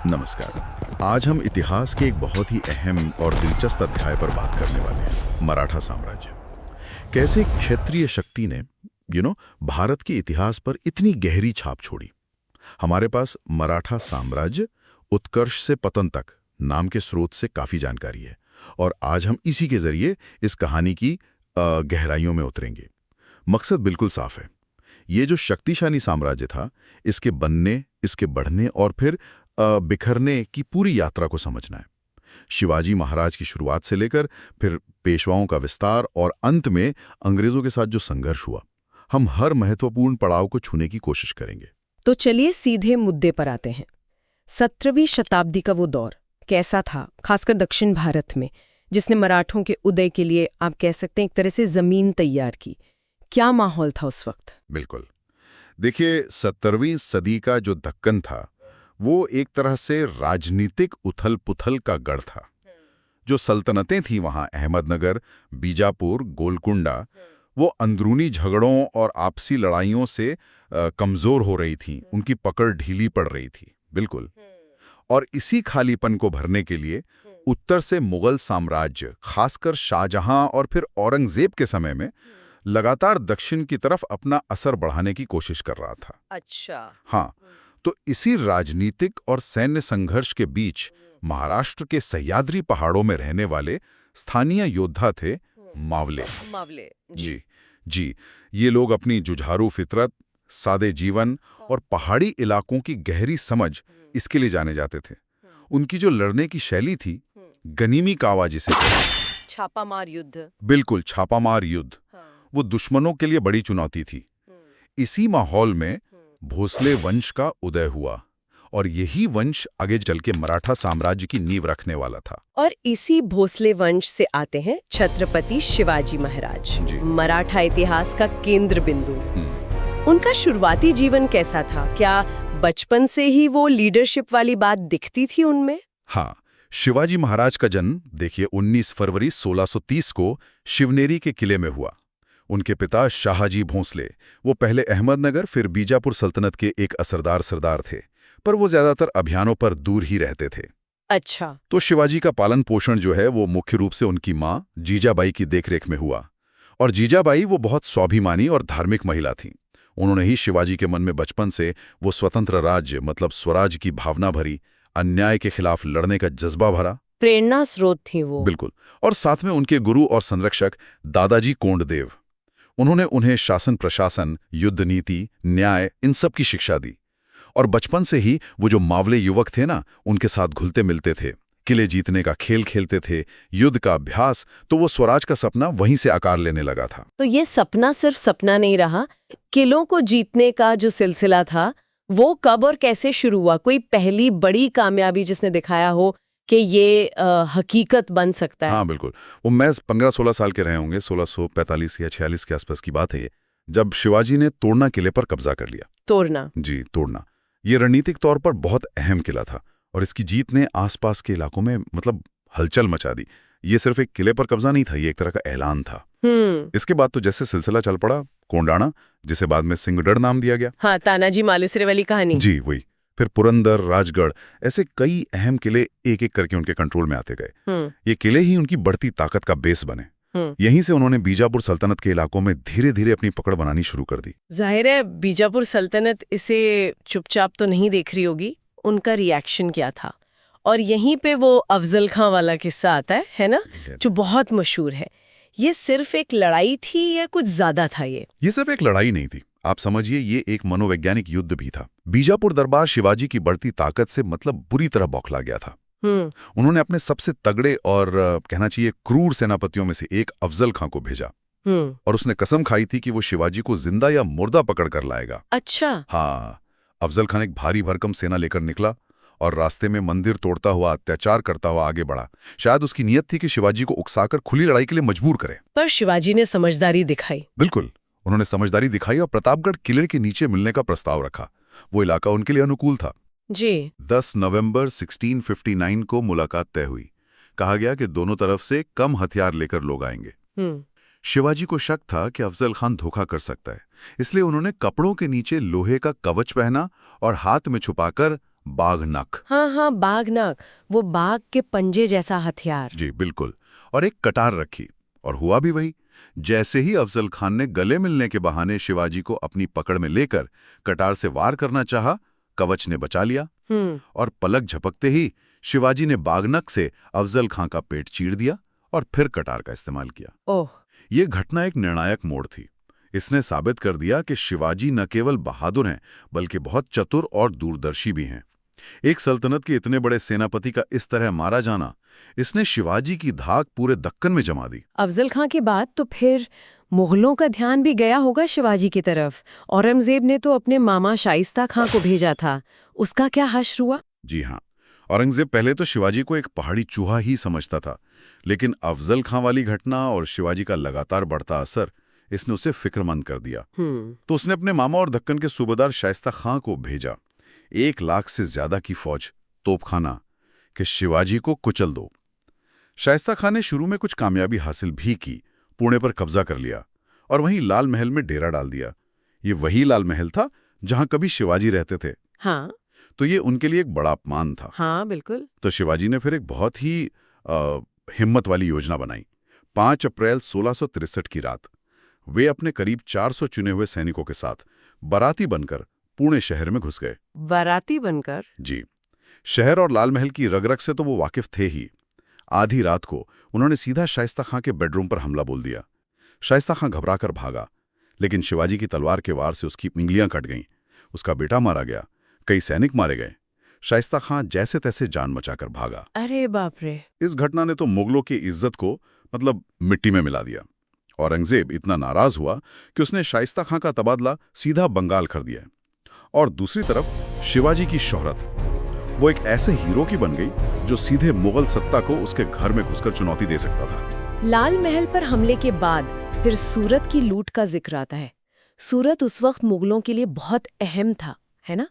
नमस्कार। आज हम इतिहास के एक बहुत ही अहम और दिलचस्प अध्याय पर बात करने वाले हैं, मराठा साम्राज्य। कैसे एक क्षत्रिय शक्ति ने भारत के इतिहास पर इतनी गहरी छाप छोड़ी। हमारे पास मराठा साम्राज्य उत्कर्ष से पतन तक नाम के स्रोत से काफी जानकारी है और आज हम इसी के जरिए इस कहानी की गहराइयों में उतरेंगे। मकसद बिल्कुल साफ है। ये जो शक्तिशाली साम्राज्य था, इसके बनने, इसके बढ़ने और फिर बिखरने की पूरी यात्रा को समझना है। शिवाजी महाराज की शुरुआत से लेकर फिर पेशवाओं का विस्तार और अंत में अंग्रेजों के साथ जो संघर्ष हुआ, हम हर महत्वपूर्ण पड़ाव को छूने की कोशिश करेंगे। तो चलिए सीधे मुद्दे पर आते हैं। 17वीं शताब्दी का वो दौर कैसा था, खासकर दक्षिण भारत में, जिसने मराठों के उदय के लिए आप कह सकते हैं एक तरह से जमीन तैयार की। क्या माहौल था उस वक्त? बिल्कुल। देखिए, 17वीं सदी का जो दक्कन था वो एक तरह से राजनीतिक उथल पुथल का गढ़ था। जो सल्तनतें थीं वहां, अहमदनगर, बीजापुर, गोलकुंडा, वो अंदरूनी झगड़ों और आपसी लड़ाइयों से कमजोर हो रही थीं। उनकी पकड़ ढीली पड़ रही थी। बिल्कुल। और इसी खालीपन को भरने के लिए उत्तर से मुगल साम्राज्य, खासकर शाहजहां और फिर औरंगजेब के समय में, लगातार दक्षिण की तरफ अपना असर बढ़ाने की कोशिश कर रहा था। अच्छा। हाँ, तो इसी राजनीतिक और सैन्य संघर्ष के बीच महाराष्ट्र के सह्याद्री पहाड़ों में रहने वाले स्थानीय योद्धा थे मावले। जी, ये लोग अपनी जुझारू फितरत, सादे जीवन और पहाड़ी इलाकों की गहरी समझ, इसके लिए जाने जाते थे। उनकी जो लड़ने की शैली थी, गनीमी कावा जिसे छापामार युद्ध। बिल्कुल, छापामार युद्ध। वो दुश्मनों के लिए बड़ी चुनौती थी। इसी माहौल में भोसले वंश का उदय हुआ और यही वंश आगे चल के मराठा साम्राज्य की नींव रखने वाला था। और इसी भोसले वंश से आते हैं छत्रपति शिवाजी महाराज, मराठा इतिहास का केंद्र बिंदु। उनका शुरुआती जीवन कैसा था? क्या बचपन से ही वो लीडरशिप वाली बात दिखती थी उनमें? हाँ, शिवाजी महाराज का जन्म देखिए 19 फरवरी 1630 को शिवनेरी के किले में हुआ। उनके पिता शाहजी भोसले, वो पहले अहमदनगर फिर बीजापुर सल्तनत के एक असरदार सरदार थे, पर वो ज्यादातर अभियानों पर दूर ही रहते थे। अच्छा। तो शिवाजी का पालन पोषण जो है वो मुख्य रूप से उनकी माँ जीजाबाई की देखरेख में हुआ। और जीजाबाई वो बहुत स्वाभिमानी और धार्मिक महिला थीं। उन्होंने ही शिवाजी के मन में बचपन से वो स्वतंत्र राज्य मतलब स्वराज की भावना भरी, अन्याय के खिलाफ लड़ने का जज्बा भरा, प्रेरणा स्रोत थी वो। बिल्कुल। और साथ में उनके गुरु और संरक्षक दादाजी कोंडदेव, उन्होंने उन्हें शासन प्रशासन, युद्ध नीति, न्याय, इन सब की शिक्षा दी। और बचपन से ही वो जो मावले युवक थे ना, उनके साथ घुलते मिलते थे, किले जीतने का खेल खेलते थे, युद्ध का अभ्यास, तो वो स्वराज का सपना वहीं से आकार लेने लगा था। तो ये सपना सिर्फ सपना नहीं रहा, किलों को जीतने का जो सिलसिला था वो कब और कैसे शुरू हुआ? कोई पहली बड़ी कामयाबी जिसने दिखाया हो कि ये हकीकत बन सकता है? हाँ बिल्कुल। वो महज 15-16 साल के रहे होंगे, 1645 या 46 के आसपास की बात है ये, जब शिवाजी ने तोड़ना किले पर कब्जा कर लिया। तोड़ना? जी, तोड़ना। ये रणनीतिक तौर पर बहुत अहम किला था और इसकी जीत ने आसपास के इलाकों में मतलब हलचल मचा दी। ये सिर्फ एक किले पर कब्जा नहीं था, ये एक तरह का ऐलान था। इसके बाद तो जैसे सिलसिला चल पड़ा, कोंडाणा, जिसे बाद में सिंहगढ़ नाम दिया गया। हाँ, तानाजी मालुसरे वाली कहानी। जी वही। फिर पुरंदर, राजगढ़, ऐसे कई अहम किले एक एक करके उनके कंट्रोल में आते गए। ये किले ही उनकी बढ़ती ताकत का बेस बने। यहीं से उन्होंने बीजापुर सल्तनत के इलाकों में धीरे धीरे अपनी पकड़ बनानी शुरू कर दी। जाहिर है बीजापुर सल्तनत इसे चुपचाप तो नहीं देख रही होगी। उनका रिएक्शन क्या था? और यहीं पे वो अफजल खां वाला किस्सा आता है ना, जो बहुत मशहूर है। ये सिर्फ एक लड़ाई थी या कुछ ज्यादा था? ये सिर्फ एक लड़ाई नहीं थी, आप समझिए, ये एक मनोवैज्ञानिक युद्ध भी था। बीजापुर दरबार शिवाजी की बढ़ती ताकत से मतलब बुरी तरह बौखला गया था। उन्होंने अपने सबसे तगड़े और कहना चाहिए क्रूर सेनापतियों में से एक अफजल खां को भेजा और उसने कसम खाई थी कि वो शिवाजी को जिंदा या मुर्दा पकड़ कर लाएगा। अच्छा। हाँ, अफजल खान एक भारी भरकम सेना लेकर निकला और रास्ते में मंदिर तोड़ता हुआ, अत्याचार करता हुआ आगे बढ़ा। शायद उसकी नीयत थी कि शिवाजी को उकसाकर खुली लड़ाई के लिए मजबूर करे। पर शिवाजी ने समझदारी दिखाई। बिल्कुल, उन्होंने समझदारी दिखाई और प्रतापगढ़ किले के नीचे मिलने का प्रस्ताव रखा। वो इलाका उनके लिए अनुकूल था। जी। 10 नवंबर 1659 को मुलाकात तय हुई। कहा गया कि दोनों तरफ से कम हथियार लेकर लोग आएंगे। शिवाजी को शक था कि अफजल खान धोखा कर सकता है, इसलिए उन्होंने कपड़ों के नीचे लोहे का कवच पहना और हाथ में छुपाकर बाघ नख। हाँ हाँ, बाघनाग, वो बाघ के पंजे जैसा हथियार। जी बिल्कुल। और एक कटार रखी, और हुआ भी वही। जैसे ही अफजल खान ने गले मिलने के बहाने शिवाजी को अपनी पकड़ में लेकर कटार से वार करना चाहा, कवच ने बचा लिया और पलक झपकते ही शिवाजी ने बाघनख से अफजल खां का पेट चीर दिया और फिर कटार का इस्तेमाल किया। ओह, ये घटना एक निर्णायक मोड़ थी। इसने साबित कर दिया कि शिवाजी न केवल बहादुर हैं, बल्कि बहुत चतुर और दूरदर्शी भी हैं। एक सल्तनत के इतने बड़े सेनापति का इस तरह मारा जाना, इसने शिवाजी की धाक पूरे दक्कन में जमा दी। अफजल खां के बाद तो फिर मुगलों का ध्यान भी गया होगा शिवाजी की तरफ। औरंगजेब ने तो अपने मामा शाइस्ता खां को भेजा था, उसका क्या हश्र हुआ? जी हाँ, औरंगजेब पहले तो शिवाजी को एक पहाड़ी चूहा ही समझता था, लेकिन अफजल खां वाली घटना और शिवाजी का लगातार बढ़ता असर, इसने उसे फिक्रमंद कर दिया। तो उसने अपने मामा और दक्कन के सूबेदार शाइस्ता खां को भेजा 1 लाख से ज्यादा की फौज, तोपखाना, कि शिवाजी को कुचल दो। शाइस्ता खां ने शुरू में कुछ कामयाबी हासिल भी की, पुणे पर कब्जा कर लिया और वहीं लाल महल में डेरा डाल दिया। ये वही लाल महल था जहां कभी शिवाजी रहते थे। हाँ तो ये उनके लिए एक बड़ा अपमान था। हाँ बिल्कुल। तो शिवाजी ने फिर एक बहुत ही हिम्मत वाली योजना बनाई। 5 अप्रैल 1663 की रात वे अपने करीब 400 चुने हुए सैनिकों के साथ बाराती बनकर पुणे शहर में घुस गए। बाराती बनकर? जी। शहर और लाल महल की रग-रग से तो वो वाकिफ थे ही। आधी रात को उन्होंने सीधा शाइस्ता खां के बेडरूम पर हमला बोल दिया। शाइस्ता खां घबराकर भागा, लेकिन शिवाजी की तलवार के वार से उसकी उंगलियां कट गईं। उसका बेटा मारा गया, कई सैनिक मारे गए। शाइस्ता खां जैसे तैसे जान बचाकर भागा। अरे बाप रे! इस घटना ने तो मुगलों की इज्जत को मिट्टी में मिला दिया। औरंगजेब इतना नाराज हुआ कि उसने शाइस्ता खां का तबादला सीधा बंगाल कर दिया। और दूसरी तरफ शिवाजी की शोहरत, वो एक ऐसे हीरो की बन गई जो सीधे मुगल सत्ता को उसके घर में घुसकर चुनौती दे सकता था। लाल महल पर हमले के बाद फिर सूरत की लूट का जिक्र आता है। सूरत उस वक्त मुगलों के लिए बहुत अहम था, है ना?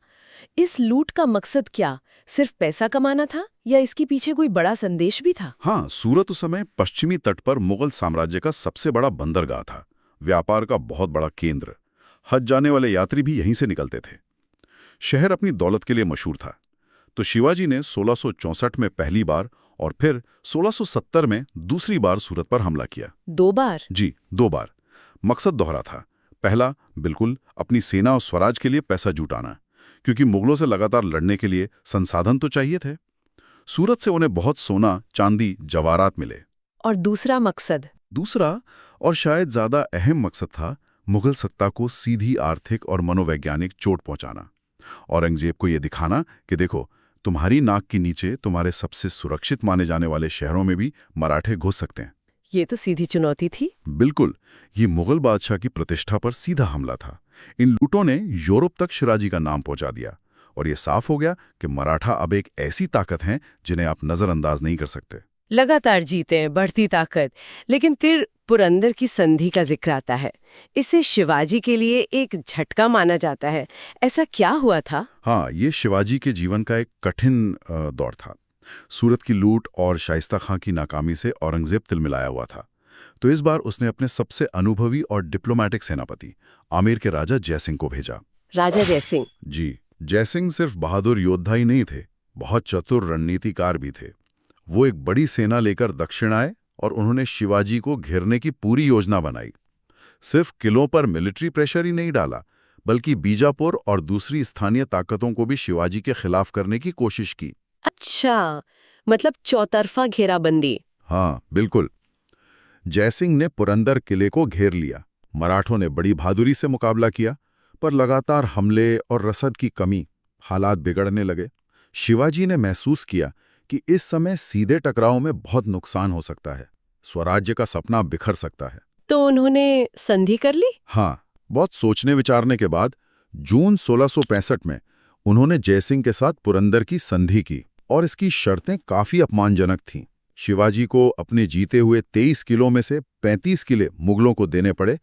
इस लूट का मकसद क्या, सिर्फ पैसा कमाना था या इसके पीछे कोई बड़ा संदेश भी था? हाँ, सूरत उस समय पश्चिमी तट पर मुगल साम्राज्य का सबसे बड़ा बंदरगाह था, व्यापार का बहुत बड़ा केंद्र। हज जाने वाले यात्री भी यहीं से निकलते थे। शहर अपनी दौलत के लिए मशहूर था। तो शिवाजी ने 1664 में पहली बार और फिर 1670 में दूसरी बार सूरत पर हमला किया। 2 बार? जी, 2 बार। मकसद दोहरा था। पहला, बिल्कुल अपनी सेना और स्वराज के लिए पैसा जुटाना, क्योंकि मुगलों से लगातार लड़ने के लिए संसाधन तो चाहिए थे। सूरत से उन्हें बहुत सोना, चांदी, जवाहरात मिले। और दूसरा मकसद? दूसरा और शायद ज्यादा अहम मकसद था मुगल सत्ता को सीधी आर्थिक और मनोवैज्ञानिक चोट पहुंचाना। औरंगजेब को यह दिखाना कि देखो, तुम्हारी नाक के नीचे तुम्हारे सबसे सुरक्षित माने जाने वाले शहरों में भी मराठे घुस सकते हैं। ये तो सीधी चुनौती थी। बिल्कुल, ये मुगल बादशाह की प्रतिष्ठा पर सीधा हमला था। इन लूटों ने यूरोप तक शिवाजी का नाम पहुंचा दिया और ये साफ हो गया कि मराठा अब एक ऐसी ताकत हैं जिन्हें आप नजरअंदाज नहीं कर सकते। लगातार जीते हैं, बढ़ती ताकत। लेकिन फिर पुरंदर की संधि का जिक्र आता है। इसे शिवाजी के लिए एक झटका माना जाता है। ऐसा क्या हुआ था? हाँ, ये शिवाजी के जीवन का एक कठिन दौर था। सूरत की लूट और शाइस्ता खां की नाकामी से औरंगजेब तिलमिलाया हुआ था। तो इस बार उसने अपने सबसे अनुभवी और डिप्लोमेटिक सेनापति आमेर के राजा जयसिंह को भेजा। राजा जयसिंह? जी, जयसिंह सिर्फ बहादुर योद्धा ही नहीं थे, बहुत चतुर रणनीतिकार भी थे। वो एक बड़ी सेना लेकर दक्षिण आए और उन्होंने शिवाजी को घेरने की पूरी योजना बनाई। सिर्फ किलों पर मिलिट्री प्रेशर ही नहीं डाला, बल्कि बीजापुर और दूसरी स्थानीय ताकतों को भी शिवाजी के खिलाफ करने की कोशिश की। अच्छा, मतलब चौतरफा घेराबंदी। हाँ, बिल्कुल। जयसिंह ने पुरंदर किले को घेर लिया। मराठों ने बड़ी बहादुरी से मुकाबला किया, पर लगातार हमले और रसद की कमी, हालात बिगड़ने लगे। शिवाजी ने महसूस किया कि इस समय सीधे टकराव में बहुत नुकसान हो सकता है, स्वराज्य का सपना बिखर सकता है। तो उन्होंने संधि कर ली? हाँ, बहुत सोचने विचारने के बाद जून 1665 में उन्होंने जयसिंह के साथ पुरंदर की संधि की और इसकी शर्तें काफी अपमानजनक थीं। शिवाजी को अपने जीते हुए 23 किलों में से 35 किले मुगलों को देने पड़े,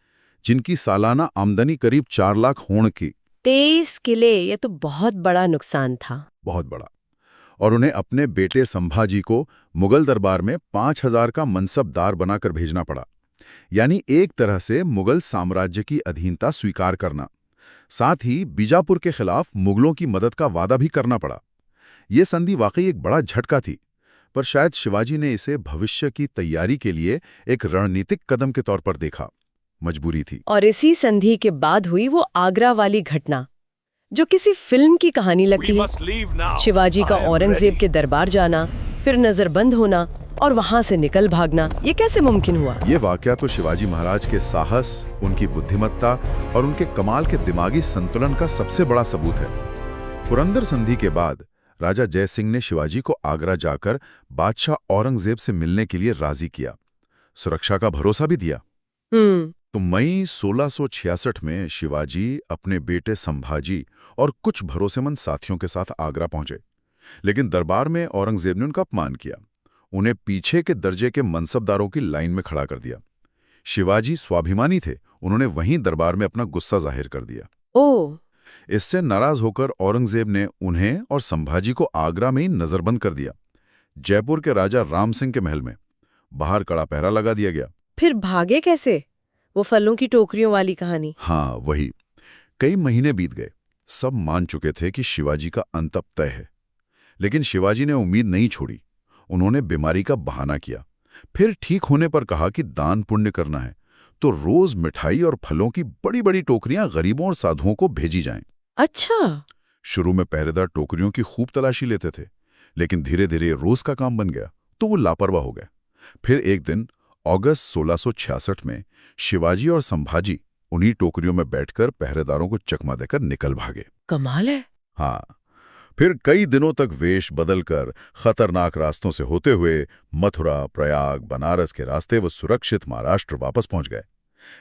जिनकी सालाना आमदनी करीब 4 लाख होड़ की। 23 किले, ये तो बहुत बड़ा नुकसान था। बहुत बड़ा। और उन्हें अपने बेटे संभाजी को मुगल दरबार में 5000 का मनसबदार बनाकर भेजना पड़ा, यानी एक तरह से मुगल साम्राज्य की अधीनता स्वीकार करना। साथ ही बीजापुर के खिलाफ मुगलों की मदद का वादा भी करना पड़ा। ये संधि वाकई एक बड़ा झटका थी, पर शायद शिवाजी ने इसे भविष्य की तैयारी के लिए एक रणनीतिक कदम के तौर पर देखा। मजबूरी थी। और इसी संधि के बाद हुई वो आगरा वाली घटना जो किसी फिल्म की कहानी लगती है। शिवाजी का औरंगजेब के दरबार जाना, फिर नजरबंद होना और वहां से निकल भागना, ये कैसे मुमकिन हुआ? ये वाकया तो शिवाजी महाराज के साहस, उनकी बुद्धिमत्ता और उनके कमाल के दिमागी संतुलन का सबसे बड़ा सबूत है। पुरंदर संधि के बाद राजा जय सिंह ने शिवाजी को आगरा जाकर बादशाह औरंगजेब से मिलने के लिए राजी किया, सुरक्षा का भरोसा भी दिया। तो मई 1666 में शिवाजी अपने बेटे संभाजी और कुछ भरोसेमंद साथियों के साथ आगरा पहुंचे, लेकिन दरबार में औरंगजेब ने उनका अपमान किया। उन्हें पीछे के दर्जे के मनसबदारों की लाइन में खड़ा कर दिया। शिवाजी स्वाभिमानी थे, उन्होंने वहीं दरबार में अपना गुस्सा जाहिर कर दिया। ओह! इससे नाराज होकर औरंगजेब ने उन्हें और संभाजी को आगरा में ही नजरबंद कर दिया। जयपुर के राजा राम सिंह के महल में बाहर कड़ा पहरा लगा दिया गया। फिर भागे कैसे? वो फलों की टोकरियों वाली कहानी। हाँ, वही। कई महीने बीत गए, सब मान चुके थे कि शिवाजी का अंत अब तय है, लेकिन शिवाजी ने उम्मीद नहीं छोड़ी। उन्होंने बीमारी का बहाना किया, फिर ठीक होने पर कहा कि दान पुण्य करना है तो रोज मिठाई और फलों की बड़ी बड़ी टोकरियां गरीबों और साधुओं को भेजी जाएं। अच्छा। शुरू में पहरेदार टोकरियों की खूब तलाशी लेते थे, लेकिन धीरे धीरे रोज का काम बन गया तो वो लापरवाह हो गए। फिर एक दिन अगस्त 1666 में शिवाजी और संभाजी उन्हीं टोकरियों में बैठकर पहरेदारों को चकमा देकर निकल भागे। कमाल है। हाँ, फिर कई दिनों तक वेश बदलकर खतरनाक रास्तों से होते हुए मथुरा, प्रयाग, बनारस के रास्ते वो सुरक्षित महाराष्ट्र वापस पहुंच गए।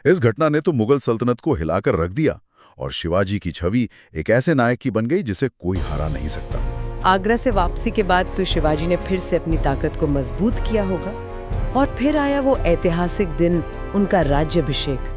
इस घटना ने तो मुगल सल्तनत को हिलाकर रख दिया और शिवाजी की छवि एक ऐसे नायक की बन गई जिसे कोई हरा नहीं सकता। आगरा से वापसी के बाद तो शिवाजी ने फिर से अपनी ताकत को मजबूत किया होगा और फिर आया वो ऐतिहासिक दिन, उनका राज्याभिषेक।